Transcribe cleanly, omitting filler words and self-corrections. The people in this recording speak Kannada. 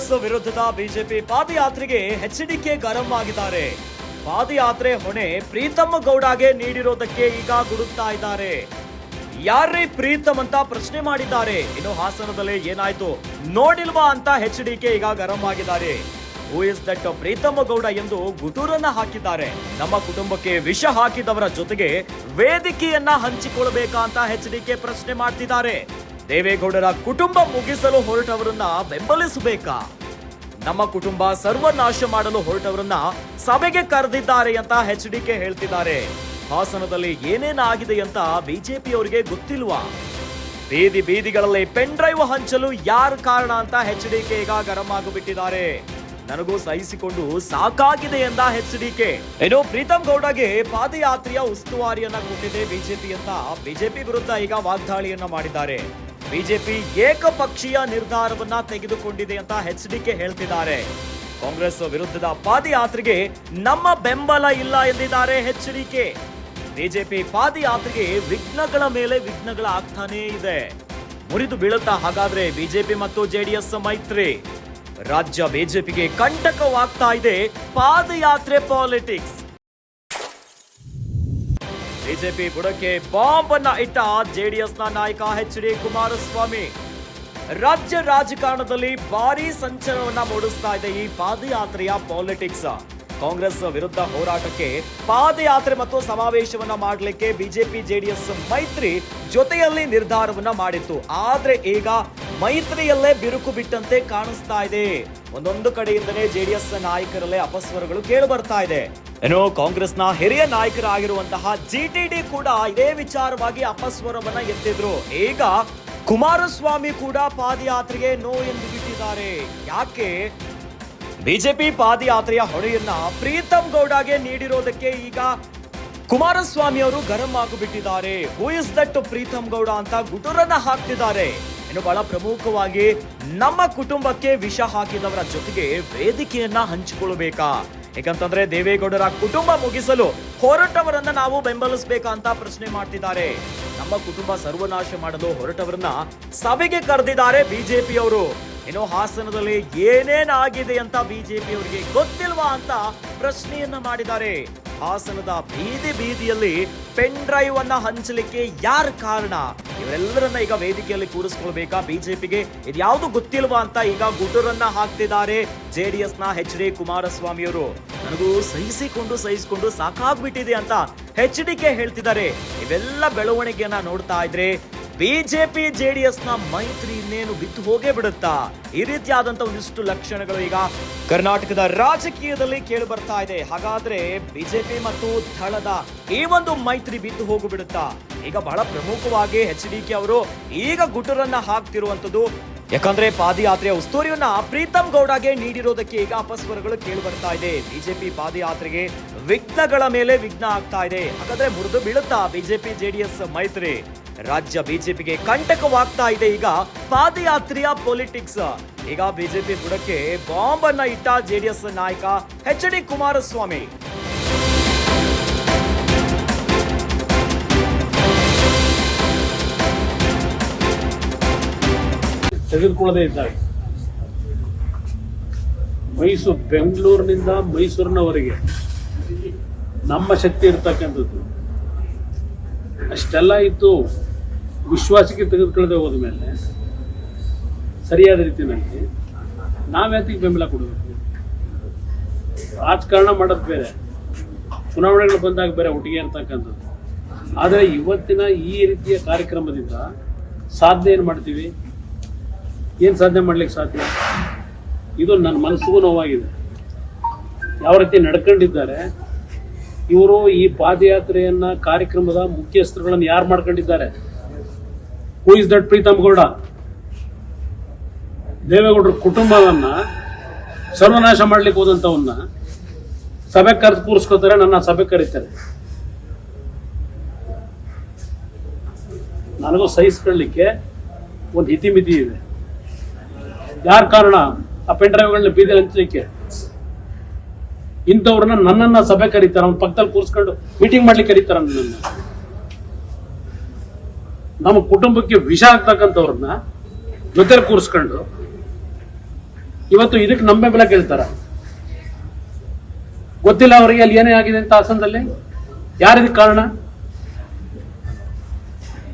ಕಾಂಗ್ರೆಸ್ ವಿರುದ್ಧದ ಬಿಜೆಪಿ ಪಾದಯಾತ್ರೆಗೆ ಎಚ್ಡಿಕೆ ಗರಂ ಆಗಿದ್ದಾರೆ. ಪಾದಯಾತ್ರೆ ಹೊಣೆ ಪ್ರೀತಮ್ ಗೌಡಗೆ ನೀಡಿರೋದಕ್ಕೆ ಈಗ ಗುಡುತ್ತಾ ಇದ್ದಾರೆ. ಯಾರೇ ಪ್ರೀತಮ್ ಅಂತ ಪ್ರಶ್ನೆ ಮಾಡಿದ್ದಾರೆ. ಇನ್ನು ಹಾಸನದಲ್ಲಿ ಏನಾಯ್ತು ನೋಡಿಲ್ವಾ ಅಂತ ಎಚ್ಡಿಕೆ ಈಗ ಗರಂ ಆಗಿದ್ದಾರೆ. Who is that Preetham Gowda ಎಂದು ಗುಟುರನ್ನ ಹಾಕಿದ್ದಾರೆ. ನಮ್ಮ ಕುಟುಂಬಕ್ಕೆ ವಿಷ ಹಾಕಿದವರ ಜೊತೆಗೆ ವೇದಿಕೆಯನ್ನ ಹಂಚಿಕೊಳ್ಳಬೇಕಾ ಅಂತ ಎಚ್ಡಿಕೆ ಪ್ರಶ್ನೆ ಮಾಡ್ತಿದ್ದಾರೆ. ದೇವೇಗೌಡರ ಕುಟುಂಬ ಮುಗಿಸಲು ಹೊರಟವರನ್ನ ಬೆಂಬಲಿಸಬೇಕಾ? ನಮ್ಮ ಕುಟುಂಬ ಸರ್ವನಾಶ ಮಾಡಲು ಹೊರಟವರನ್ನ ಸಭೆಗೆ ಕರೆದಿದ್ದಾರೆ ಅಂತ ಎಚ್ಡಿಕೆ ಹೇಳ್ತಿದ್ದಾರೆ. ಹಾಸನದಲ್ಲಿ ಏನೇನಾಗಿದೆ ಅಂತ ಬಿಜೆಪಿಯವರಿಗೆ ಗೊತ್ತಿಲ್ವಾ? ಬೀದಿ ಬೀದಿಗಳಲ್ಲಿ ಪೆನ್ ಡ್ರೈವ್ ಹಂಚಲು ಯಾರು ಕಾರಣ ಅಂತ ಎಚ್ಡಿಕೆ ಈಗ ಗರಂ ಆಗಿಬಿಟ್ಟಿದ್ದಾರೆ. ನನಗೂ ಸಹಿಸಿಕೊಂಡು ಸಾಕಾಗಿದೆ ಎಂದ ಎಚ್ಡಿಕೆ. ಇನ್ನು ಪ್ರೀತಮ್ ಗೌಡಗೆ ಪಾದಯಾತ್ರೆಯ ಉಸ್ತುವಾರಿಯನ್ನ ಕೊಟ್ಟಿದೆ ಬಿಜೆಪಿ ಅಂತ ಬಿಜೆಪಿ ವಿರುದ್ಧ ಈಗ ವಾಗ್ದಾಳಿಯನ್ನ ಮಾಡಿದ್ದಾರೆ. ಬಿಜೆಪಿ ಏಕಪಕ್ಷೀಯ ನಿರ್ಧಾರವನ್ನ ತೆಗೆದುಕೊಂಡಿದೆ ಅಂತ ಎಚ್ಡಿಕೆ ಹೇಳ್ತಿದ್ದಾರೆ. ಕಾಂಗ್ರೆಸ್ ವಿರುದ್ಧದ ಪಾದಯಾತ್ರೆಗೆ ನಮ್ಮ ಬೆಂಬಲ ಇಲ್ಲ ಎಂದಿದ್ದಾರೆ ಎಚ್ಡಿಕೆ. ಬಿಜೆಪಿ ಪಾದಯಾತ್ರೆಗೆ ವಿಘ್ನಗಳ ಮೇಲೆ ವಿಘ್ನಗಳ ಆಗ್ತಾನೇ ಇದೆ. ಮುರಿದು ಬೀಳುತ್ತಾ ಹಾಗಾದ್ರೆ ಬಿಜೆಪಿ ಮತ್ತು ಜೆಡಿಎಸ್ ಮೈತ್ರಿ? ರಾಜ್ಯ ಬಿಜೆಪಿಗೆ ಕಂಟಕವಾಗ್ತಾ ಇದೆ ಪಾದಯಾತ್ರೆ ಪಾಲಿಟಿಕ್ಸ್. ಬಿಜೆಪಿ ಬುಡಕ್ಕೆ ಬಾಂಬ್ ಅನ್ನ ಇಟ್ಟ ಜೆಡಿಎಸ್ನ ನಾಯಕ ಎಚ್.ಡಿ. ಕುಮಾರಸ್ವಾಮಿ. ರಾಜ್ಯ ರಾಜಕಾರಣದಲ್ಲಿ ಭಾರೀ ಸಂಚಲನವನ್ನ ಮೂಡಿಸ್ತಾ ಇದೆ ಈ ಪಾದಯಾತ್ರೆಯ ಪಾಲಿಟಿಕ್ಸ್. ಕಾಂಗ್ರೆಸ್ ವಿರುದ್ಧ ಹೋರಾಟಕ್ಕೆ ಪಾದಯಾತ್ರೆ ಮತ್ತು ಸಮಾವೇಶವನ್ನ ಮಾಡಲಿಕ್ಕೆ ಬಿಜೆಪಿ ಜೆಡಿಎಸ್ ಮೈತ್ರಿ ಜೊತೆಯಲ್ಲಿ ನಿರ್ಧಾರವನ್ನ ಮಾಡಿತ್ತು. ಆದ್ರೆ ಈಗ ಮೈತ್ರಿಯಲ್ಲೇ ಬಿರುಕು ಬಿಟ್ಟಂತೆ ಕಾಣಿಸ್ತಾ ಇದೆ. ಒಂದೊಂದು ಕಡೆಯಿಂದಲೇ ಜೆಡಿಎಸ್ ನಾಯಕರಲ್ಲೇ ಅಪಸ್ವರಗಳು ಕೇಳಿ ಬರ್ತಾ ಇದೆ. ಇನ್ನು ಕಾಂಗ್ರೆಸ್ನ ಹಿರಿಯ ನಾಯಕರಾಗಿರುವಂತಹ ಜಿಟಿಡಿ ಕೂಡ ಇದೇ ವಿಚಾರವಾಗಿ ಅಪಸ್ವರವನ್ನ ಎತ್ತಿದ್ರು. ಈಗ ಕುಮಾರಸ್ವಾಮಿ ಕೂಡ ಪಾದಯಾತ್ರೆಗೆ ನೋ ಎಂದು ಬಿಟ್ಟಿದ್ದಾರೆ. ಯಾಕೆ? ಬಿಜೆಪಿ ಪಾದಯಾತ್ರೆಯ ಹೊಣೆಯನ್ನ ಪ್ರೀತಮ್ ಗೌಡಗೆ ನೀಡಿರೋದಕ್ಕೆ ಈಗ ಕುಮಾರಸ್ವಾಮಿ ಅವರು ಗರಂ ಆಗಿಬಿಟ್ಟಿದ್ದಾರೆ. Who is that Preetham Gowda ಅಂತ ಗುಟುರನ್ನ ಹಾಕ್ತಿದ್ದಾರೆ. ಇನ್ನು ಬಹಳ ಪ್ರಮುಖವಾಗಿ ನಮ್ಮ ಕುಟುಂಬಕ್ಕೆ ವಿಷ ಹಾಕಿದವರ ಜೊತೆಗೆ ವೇದಿಕೆಯನ್ನ ಹಂಚಿಕೊಳ್ಳಬೇಕಾ? ಯಾಕಂತಂದ್ರೆ ದೇವೇಗೌಡರ ಕುಟುಂಬ ಮುಗಿಸಲು ಹೊರಟವರನ್ನ ನಾವು ಬೆಂಬಲಿಸಬೇಕಾ ಅಂತ ಪ್ರಶ್ನೆ ಮಾಡ್ತಿದ್ದಾರೆ. ನಮ್ಮ ಕುಟುಂಬ ಸರ್ವನಾಶ ಮಾಡಲು ಹೊರಟವರನ್ನ ಸಭೆಗೆ ಕರೆದಿದ್ದಾರೆ ಬಿಜೆಪಿಯವರು. ಇನ್ನು ಹಾಸನದಲ್ಲಿ ಏನೇನಾಗಿದೆ ಅಂತ ಬಿಜೆಪಿಯವರಿಗೆ ಗೊತ್ತಿಲ್ವಾ ಅಂತ ಪ್ರಶ್ನೆಯನ್ನ ಮಾಡಿದ್ದಾರೆ. ಹಾಸನದ ಬೀದಿ ಬೀದಿಯಲ್ಲಿ ಪೆನ್ ಡ್ರೈವ್ ಅನ್ನ ಹಂಚಲಿಕ್ಕೆ ಯಾರು ಕಾರಣ? ಇವರೆಲ್ಲರನ್ನ ಈಗ ವೇದಿಕೆಯಲ್ಲಿ ಕೂರಿಸ್ಕೊಳ್ಬೇಕಾ? ಬಿಜೆಪಿಗೆ ಇದ್ಯಾವುದು ಗೊತ್ತಿಲ್ವಾ ಅಂತ ಈಗ ಗುಟುರನ್ನ ಹಾಕ್ತಿದ್ದಾರೆ ಜೆಡಿಎಸ್ನ ಎಚ್.ಡಿ. ಕುಮಾರಸ್ವಾಮಿ ಅವರು. ನನಗೂ ಸಹಿಸಿಕೊಂಡು ಸಾಕಾಗ್ಬಿಟ್ಟಿದೆ ಅಂತ ಎಚ್ಡಿಕೆ ಹೇಳ್ತಿದ್ದಾರೆ. ಇವೆಲ್ಲ ಬೆಳವಣಿಗೆಯನ್ನ ನೋಡ್ತಾ ಇದ್ರೆ ಬಿಜೆಪಿ ಜೆಡಿಎಸ್ನ ಮೈತ್ರಿ ಇನ್ನೇನು ಬಿದ್ದು ಹೋಗೇ ಬಿಡುತ್ತಾ? ಈ ರೀತಿಯಾದಂತ ಒಂದಿಷ್ಟು ಲಕ್ಷಣಗಳು ಈಗ ಕರ್ನಾಟಕದ ರಾಜಕೀಯದಲ್ಲಿ ಕೇಳಿ ಬರ್ತಾ ಇದೆ. ಹಾಗಾದ್ರೆ ಬಿಜೆಪಿ ಮತ್ತು ದಳದ ಈ ಒಂದು ಮೈತ್ರಿ ಬಿದ್ದು ಹೋಗಿ ಬಿಡುತ್ತಾ? ಈಗ ಬಹಳ ಪ್ರಮುಖವಾಗಿ ಎಚ್ಡಿಕೆ ಅವರು ಈಗ ಗುಟುರನ್ನ ಹಾಕ್ತಿರುವಂತದ್ದು. ಯಾಕಂದ್ರೆ ಪಾದಯಾತ್ರೆಯ ಉಸ್ತುವಾರಿಯನ್ನ ಪ್ರೀತಮ್ ಗೌಡಗೆ ನೀಡಿರೋದಕ್ಕೆ ಈಗ ಅಪಸ್ವರಗಳು ಕೇಳಿ ಬರ್ತಾ ಇದೆ. ಬಿಜೆಪಿ ಪಾದಯಾತ್ರೆಗೆ ವಿಘ್ನಗಳ ಮೇಲೆ ವಿಘ್ನ ಆಗ್ತಾ ಇದೆ. ಹಾಗಾದ್ರೆ ಮುರಿದು ಬೀಳುತ್ತಾ ಬಿಜೆಪಿ ಜೆಡಿಎಸ್ ಮೈತ್ರಿ? ರಾಜ್ಯ ಬಿಜೆಪಿಗೆ ಕಂಟಕವಾಗ್ತಾ ಇದೆ ಈಗ ಪಾದಯಾತ್ರೆಯ ಪೊಲಿಟಿಕ್ಸ್. ಈಗ ಬಿಜೆಪಿ ಬುಡಕ್ಕೆ ಬಾಂಬ್ ಅನ್ನ ಇಟ್ಟ ಜೆಡಿಎಸ್ ನಾಯಕ ಎಚ್.ಡಿ. ಕುಮಾರಸ್ವಾಮಿ. ತೆಗೆದುಕೊಳ್ಳದೇ ಇದ್ದಾಗ ಬೆಂಗಳೂರಿನಿಂದ ಮೈಸೂರಿನವರೆಗೆ ನಮ್ಮ ಶಕ್ತಿ ಇರ್ತಕ್ಕಂಥದ್ದು ಅಷ್ಟೆಲ್ಲ ಇತ್ತು. ವಿಶ್ವಾಸಕ್ಕೆ ತೆಗೆದುಕೊಳ್ಳದೆ ಹೋದ ಮೇಲೆ ಸರಿಯಾದ ರೀತಿಯಲ್ಲಿ ನಾವ್ಯಾತಿಗೆ ಬೆಂಬಲ ಕೊಡಬೇಕು? ರಾಜಕಾರಣ ಮಾಡೋದು ಬೇರೆ, ಚುನಾವಣೆಗಳು ಬಂದಾಗ ಬೇರೆ ಒಟ್ಟಿಗೆ ಇರ್ತಕ್ಕಂಥದ್ದು. ಆದರೆ ಇವತ್ತಿನ ಈ ರೀತಿಯ ಕಾರ್ಯಕ್ರಮದಿಂದ ಸಾಧನೆ ಏನು ಮಾಡ್ತೀವಿ? ಏನು ಸಾಧನೆ ಮಾಡ್ಲಿಕ್ಕೆ ಸಾಧ್ಯ? ಇದು ನನ್ನ ಮನಸ್ಸಿಗೂ ನೋವಾಗಿದೆ. ಯಾವ ರೀತಿ ನಡ್ಕೊಂಡಿದ್ದಾರೆ ಇವರು. ಈ ಪಾದಯಾತ್ರೆಯನ್ನ ಕಾರ್ಯಕ್ರಮದ ಮುಖ್ಯಸ್ಥರುಗಳನ್ನು ಯಾರು ಮಾಡ್ಕೊಂಡಿದ್ದಾರೆ? Who is that Preetham Gowda? ದೇವೇಗೌಡರ ಕುಟುಂಬವನ್ನ ಸರ್ವನಾಶ ಮಾಡ್ಲಿಕ್ಕೆ ಹೋದಂಥವನ್ನ ಸಭೆ ಕರೆದು ಕೂರಿಸ್ಕೋತಾರೆ, ನನ್ನ ಸಭೆ ಕರೀತಾರೆ. ನನಗೂ ಸಹಿಸ್ಕೊಳ್ಳಿಕ್ಕೆ ಒಂದು ಇತಿಮಿತಿ ಇದೆ. ಯಾರ ಕಾರಣ ಆ ಪೆನ್ ಡ್ರೈವ್ಗಳನ್ನ ಬೀದಿ ಹಂಚಲಿಕ್ಕೆ? ಇಂಥವ್ರನ್ನ ನನ್ನನ್ನ ಸಭೆ ಕರೀತಾರ, ಅವ್ನ ಪಕ್ಕದಲ್ಲಿ ಕೂರಿಸ್ಕೊಂಡು ಮೀಟಿಂಗ್ ಮಾಡ್ಲಿಕ್ಕೆ ಕರೀತಾರ. ನನ್ನ ನಮ್ಮ ಕುಟುಂಬಕ್ಕೆ ವಿಷ ಆಗ್ತಕ್ಕಂಥವ್ರನ್ನ ಜೊತೆಲಿ ಕೂರಿಸ್ಕೊಂಡು ಇವತ್ತು ಇದಕ್ಕೆ ನಮ್ಮ ಬೆಂಬಲ ಕೇಳ್ತಾರ? ಗೊತ್ತಿಲ್ಲ ಅವರಿಗೆ ಅಲ್ಲಿ ಏನೇ ಆಗಿದೆ ಅಂತ ಹಾಸನದಲ್ಲಿ. ಯಾರಿದಕ್ಕೆ ಕಾರಣ?